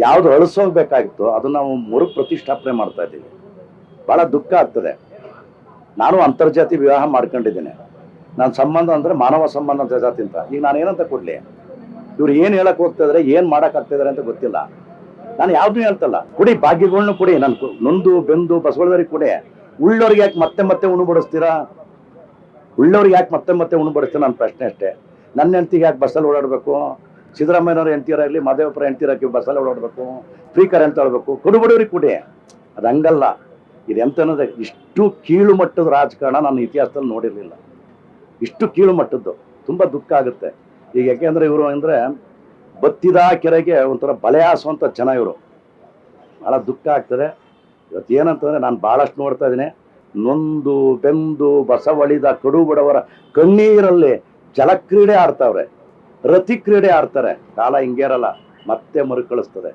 ಯಾವುದು ಅಳಿಸೋಗ್ಬೇಕಾಗಿತ್ತು ಅದನ್ನ ನಾವು ಮರು ಪ್ರತಿಷ್ಠಾಪನೆ ಮಾಡ್ತಾ ಇದ್ದೀವಿ. ಬಹಳ ದುಃಖ ಆಗ್ತದೆ. ನಾನು ಅಂತರ್ಜಾತಿ ವಿವಾಹ ಮಾಡ್ಕೊಂಡಿದ್ದೇನೆ. ನನ್ನ ಸಂಬಂಧ ಅಂದ್ರೆ ಮಾನವ ಸಂಬಂಧ ಜಾತಿ ಅಂತ. ಈಗ ನಾನು ಏನಂತ ಕೊಡ್ಲಿ? ಇವ್ರು ಏನ್ ಹೇಳಕ್ ಹೋಗ್ತಿದಾರೆ, ಏನ್ ಮಾಡಕ್ ಆಗ್ತಿದಾರೆ ಅಂತ ಗೊತ್ತಿಲ್ಲ. ನಾನು ಯಾವ್ದು ಹೇಳ್ತಲ್ಲ, ಕುಡಿ ಭಾಗ್ಯಗಳನ್ನ ಕುಡಿ, ನಾನು ನೊಂದು ಬೆಂದು ಬಸವಳದವ್ರಿಗೆ ಕುಡಿ. ಉಳ್ಳೋರಿಗೆ ಯಾಕೆ ಮತ್ತೆ ಮತ್ತೆ ಉಣಬಡಿಸ್ತೀರಾ? ಉಳ್ಳೋರಿಗೆ ಯಾಕೆ ಮತ್ತೆ ಮತ್ತೆ ಉಣಬಡಿಸ್ತೀರಾ? ನನ್ನ ಪ್ರಶ್ನೆ ಅಷ್ಟೇ. ನನ್ನ ಹೆಂಡತಿಗೆ ಯಾಕೆ ಬಸ್ಸಲ್ಲಿ ಓಡಾಡಬೇಕು? ಸಿದ್ದರಾಮಯ್ಯನವ್ರ ಹೆಂಡತಿಯರಾಗಲಿ ಮಾದೇವಪುರ ಹೆಂಡತಿಯರಾಗಿ ಬಸ್ಸಲ್ಲಿ ಓಡಾಡಬೇಕು? ಫ್ರೀ ಕರೆಂಟ್ ಆಡಬೇಕು? ಕೊಡುಬಡವ್ರಿಗೆ ಕುಡಿ. ಅದು ಹಂಗಲ್ಲ. ಇದು ಎಂತಂದ್ರೆ ಇಷ್ಟು ಕೀಳು ಮಟ್ಟದ ರಾಜಕಾರಣ ನನ್ನ ಇತಿಹಾಸದಲ್ಲಿ ನೋಡಿರಲಿಲ್ಲ. ಇಷ್ಟು ಕೀಳು ಮಟ್ಟದ್ದು. ತುಂಬ ದುಃಖ ಆಗುತ್ತೆ. ಈಗ ಯಾಕೆಂದ್ರೆ ಇವರು ಅಂದರೆ ಬತ್ತಿದ ಕೆರೆಗೆ ಒಂಥರ ಬಲೆ ಹಾಸುವಂಥ ಜನ ಇವರು. ಭಾಳ ದುಃಖ ಆಗ್ತದೆ. ಇವತ್ತು ಏನಂತಂದರೆ ನಾನು ಭಾಳಷ್ಟು ನೋಡ್ತಾ ಇದ್ದೀನಿ. ನೊಂದು ಬೆಂದು ಬಸವಳಿದ ಕಡು ಬಡವರ ಕಣ್ಣೀರಲ್ಲಿ ಜಲಕ್ರೀಡೆ ಆಡ್ತಾವ್ರೆ, ರತಿ ಕ್ರೀಡೆ ಆಡ್ತಾರೆ. ಕಾಲ ಹಿಂಗೇರಲ್ಲ, ಮತ್ತೆ ಮರುಕಳಿಸ್ತದೆ.